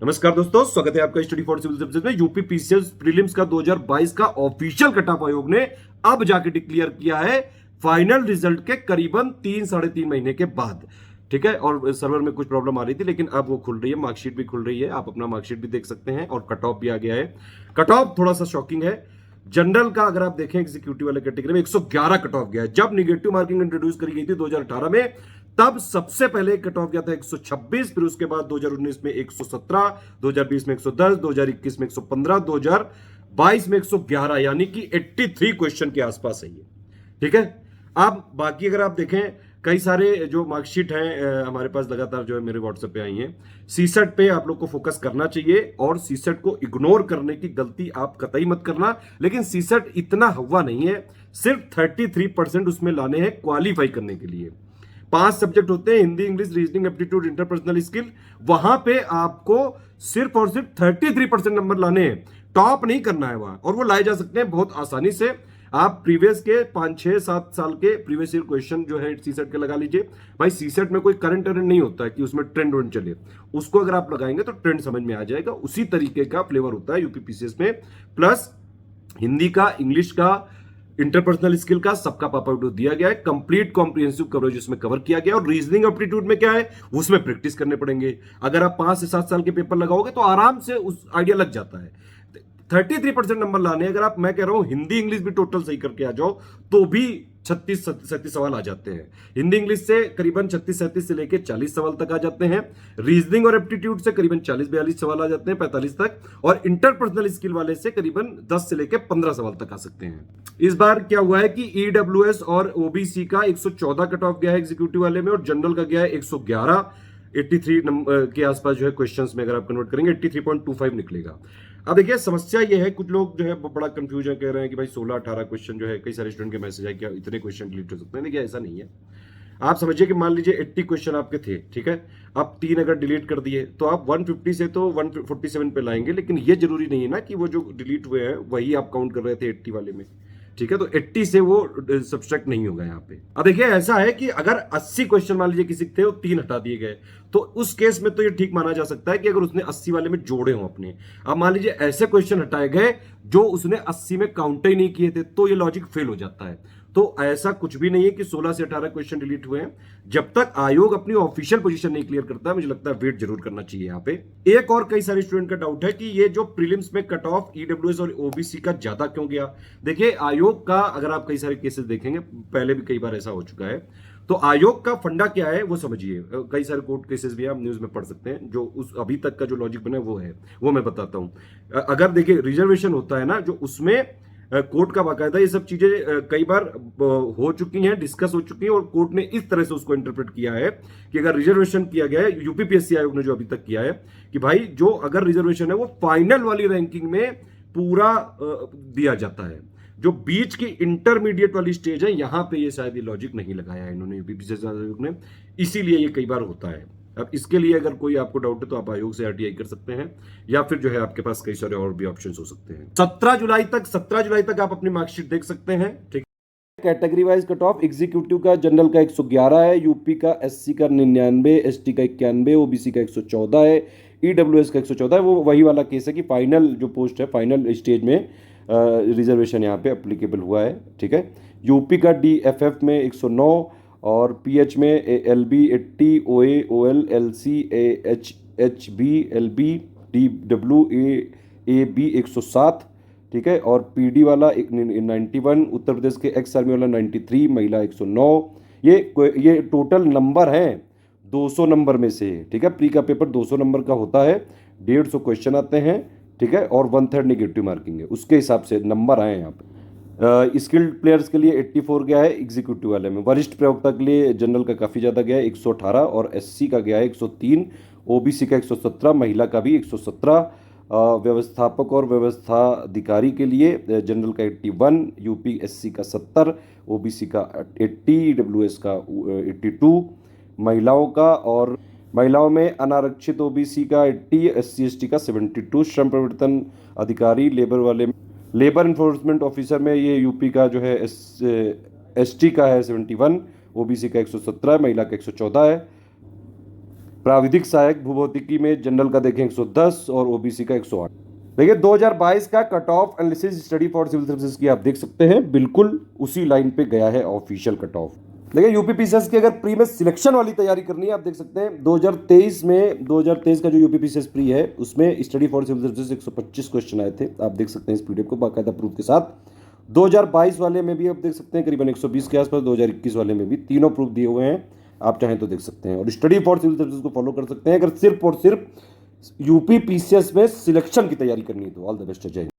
नमस्कार दोस्तों, स्वागत है आपका स्टडी फॉर सिविल सर्विसेज में। यूपी पीसीएस प्रीलिम्स का 2022 का ऑफिशियल कट ऑफ आयोग ने अब जाके डिक्लेयर किया है फाइनल रिजल्ट के करीबन 3-3.5 महीने के बाद। ठीक है, और सर्वर में कुछ प्रॉब्लम आ रही थी लेकिन अब वो खुल रही है, मार्कशीट भी खुल रही है, आप अपना मार्कशीट भी देख सकते हैं और कट ऑफ भी आ गया है। कट ऑफ थोड़ा सा शॉकिंग है। जनरल का अगर आप देखें एग्जीक्यूटिव वाले कैटेगरी में 111 कट ऑफ गया है। जब निगेटिव मार्किंग इंट्रोड्यूस करी गई थी 2018 में, तब सबसे पहले कट ऑफ गया था 126, फिर उसके बाद 2019 में 117, 2020 में 110, 2021 में 115, 2022 में 111, यानी कि 83 क्वेश्चन के आसपास है ये। ठीक है, अब बाकी अगर आप देखें कई सारे जो मार्कशीट हैं हमारे पास लगातार जो है मेरे व्हाट्सएप पे आई हैं। सीसेट पे आप लोग को फोकस करना चाहिए और सीसेट को इग्नोर करने की गलती आप कतई मत करना। लेकिन सीसेट इतना हवा नहीं है, सिर्फ 33% उसमें लाने हैं क्वालिफाई करने के लिए। 5 सब्जेक्ट होते हैं, Hindi, English, reasoning, aptitude, interpersonal skill. वहां पे आपको सिर्फ और सिर्फ 33% नंबर लाने हैं, टॉप नहीं करना है वहां, और वो लाए जा सकते हैं बहुत आसानी से। आप प्रीवियस के 5-6-7 साल के प्रीवियस ईयर क्वेश्चन जो है सीसेट के लगा लीजिए। भाई सीसेट में कोई करंट अरेंट नहीं होता है कि उसमें ट्रेंड वोंड चले, उसको अगर आप लगाएंगे तो ट्रेंड समझ में आ जाएगा। उसी तरीके का फ्लेवर होता है यूपीपीसीएस में। प्लस हिंदी का, इंग्लिश का, इंटरपर्सनल स्किल का सबका पापा दिया गया है। कंप्लीट कॉम्प्रिहेंसिव कवरेज उसमें कवर किया गया। और रीजनिंग एप्टीट्यूड में क्या है, उसमें प्रैक्टिस करने पड़ेंगे। अगर आप 5 से 7 साल के पेपर लगाओगे तो आराम से उस आइडिया लग जाता है। 33% नंबर लाने, अगर आप, मैं कह रहा हूं हिंदी इंग्लिश भी टोटल सही करके आ जाओ तो भी 36-37 सवाल आ जाते हैं। हिंदी इंग्लिश से करीबन 36-37 से लेकर 40 सवाल तक आ जाते हैं। रीजनिंग और एप्टीट्यूड से करीबन 40-42 सवाल आ जाते हैं, 45 तक। और इंटरपर्सनल स्किल वाले से करीबन 10 से लेकर 15 सवाल तक आ सकते हैं। इस बार क्या हुआ है कि ईडब्ल्यूएस और ओबीसी का 114 कट ऑफ गया है एग्जीक्यूटिव वाले में, और जनरल का गया है 111। 83 नंबर के आसपास जो है क्वेश्चंस में अगर आप कन्वर्ट करेंगे 83.25 निकलेगा। अब देखिए समस्या ये है, कुछ लोग जो है बड़ा कंफ्यूजन कह रहे हैं कि भाई 16-18 क्वेश्चन जो है, कई सारे स्टूडेंट के मैसेज है कि इतने क्वेश्चन डिलीट हो सकते हैं। देखिए ऐसा नहीं है। आप समझिए कि मान लीजिए 80 क्वेश्चन आपके थे, ठीक है, आप 3 अगर डिलीट कर दिए तो आप 150 से तो 147 पे लाएंगे। लेकिन ये जरूरी नहीं है ना कि वो जो डिलीट हुए हैं वही आप काउंट कर रहे थे 80 वाले में। ठीक है, तो 80 से वो सब्सट्रैक्ट नहीं होगा यहाँ पे। अब देखिए ऐसा है कि अगर 80 क्वेश्चन मान लीजिए किसी थे, वो 3 हटा दिए गए, तो उस केस में तो ये ठीक माना जा सकता है कि अगर उसने 80 वाले में जोड़े हों अपने। अब मान लीजिए ऐसे क्वेश्चन हटाए गए जो उसने 80 में काउंट ही नहीं किए थे, तो ये लॉजिक फेल हो जाता है। तो ऐसा कुछ भी नहीं है कि 16 से 18 क्वेश्चन डिलीट हुए हैं। जब तक आयोग अपनी ऑफिशियल पोजीशन नहीं क्लियर करता है, मुझे लगता है वेट जरूर करना चाहिए यहाँ पे। एक और कई सारे स्टूडेंट का डाउट है कि ये जो प्रीलिम्स में कट ऑफ ईडब्ल्यूएस और ओबीसी का ज्यादा क्यों गया। देखिए आयोग का, अगर आप कई सारे केसेस देखेंगे, पहले भी कई बार ऐसा हो चुका है, तो आयोग का फंडा क्या है वो समझिए। कई सारे कोर्ट केसेस भी आप न्यूज में पढ़ सकते हैं। जो उस अभी तक का जो लॉजिक बना है वो है, वो मैं बताता हूं। अगर देखिए रिजर्वेशन होता है ना, जो उसमें कोर्ट का बाकायदा ये सब चीजें कई बार हो चुकी हैं, डिस्कस हो चुकी हैं, और कोर्ट ने इस तरह से उसको इंटरप्रेट किया है कि अगर रिजर्वेशन किया गया है, यूपीपीएससी आयोग ने जो अभी तक किया है कि भाई जो अगर रिजर्वेशन है वो फाइनल वाली रैंकिंग में पूरा दिया जाता है। जो बीच की इंटरमीडिएट वाली स्टेज है, यहां पे ये शायद ये लॉजिक नहीं लगाया है इन्होंने, यूपीपीएससी आयोग ने, इसीलिए ये कई बार होता है। अब इसके लिए अगर कोई आपको डाउट है तो आप आयोग से आरटीआई कर सकते हैं, या फिर जो है आपके पास कई सारे और भी ऑप्शंस हो सकते हैं। 17 जुलाई तक आप अपनी मार्कशीट देख सकते हैं। ठीक, category wise cut off executive का, जनरल का 111 है, यूपी का एससी का 99, एसटी का 91, ओबीसी का 114 है, ईडब्ल्यूएस का 114 है। वो वही वाला केस है कि फाइनल जो पोस्ट है, फाइनल स्टेज में रिजर्वेशन यहाँ पे अप्लीकेबल हुआ है। ठीक है, यूपी का डीएफएफ में 109, और पीएच में LB 80, OA, OL, LC, HB, LB, DW, AB 107। ठीक है, और पीडी वाला 91, उत्तर प्रदेश के एक्स आर्मी वाला 93, महिला 109। ये टोटल नंबर हैं 200 नंबर में से। ठीक है, प्री का पेपर 200 नंबर का होता है, 150 क्वेश्चन आते हैं। ठीक है, और 1/3 नेगेटिव मार्किंग है, उसके हिसाब से नंबर आए यहाँ पे। स्किल्ड प्लेयर्स के लिए 84 गया है एग्जीक्यूटिव वाले में। वरिष्ठ प्रवक्ता के लिए जनरल का काफ़ी ज़्यादा गया है, 118, और एससी का गया है 103, ओबीसी का 117, महिला का भी 117। व्यवस्थापक और व्यवस्थाधिकारी के लिए जनरल का 81, यूपी एससी का 70, ओबीसी का 80, ईडब्ल्यूएस का 82। महिलाओं का, और महिलाओं में अनारक्षित ओबीसी का 80, एससी एसटी का 72। श्रम प्रवर्तन अधिकारी लेबर वाले, लेबर इन्फोर्समेंट ऑफिसर में ये यूपी का जो है एसटी का है 71, ओबीसी का 117, महिला का 114 है। प्राविधिक सहायक भूभौतिकी में जनरल का देखें 110 और ओबीसी का 108। देखिए 2022 का cut off analysis study for civil services की आप देख सकते हैं, बिल्कुल उसी लाइन पे गया है ऑफिशियल कट ऑफ। देखिए यूपीपीसीएस की अगर प्री में सिलेक्शन वाली तैयारी करनी है, आप देख सकते हैं 2023 का जो यूपीपीसीएस प्री है उसमें study for civil services 125 question आए थे, आप देख सकते हैं इस पीडीएफ को बाकायदा प्रूफ के साथ। 2022 वाले में भी आप देख सकते हैं करीबन 120 के आसपास, 2021 वाले में भी तीनों प्रूफ दिए हुए हैं, आप चाहें तो देख सकते हैं और स्टडी फॉर सिविल सर्विसेज को फॉलो कर सकते हैं अगर सिर्फ और सिर्फ यूपीपीसीएस में सिलेक्शन की तैयारी करनी है तो। ऑल द बेस्ट, जय हिंद।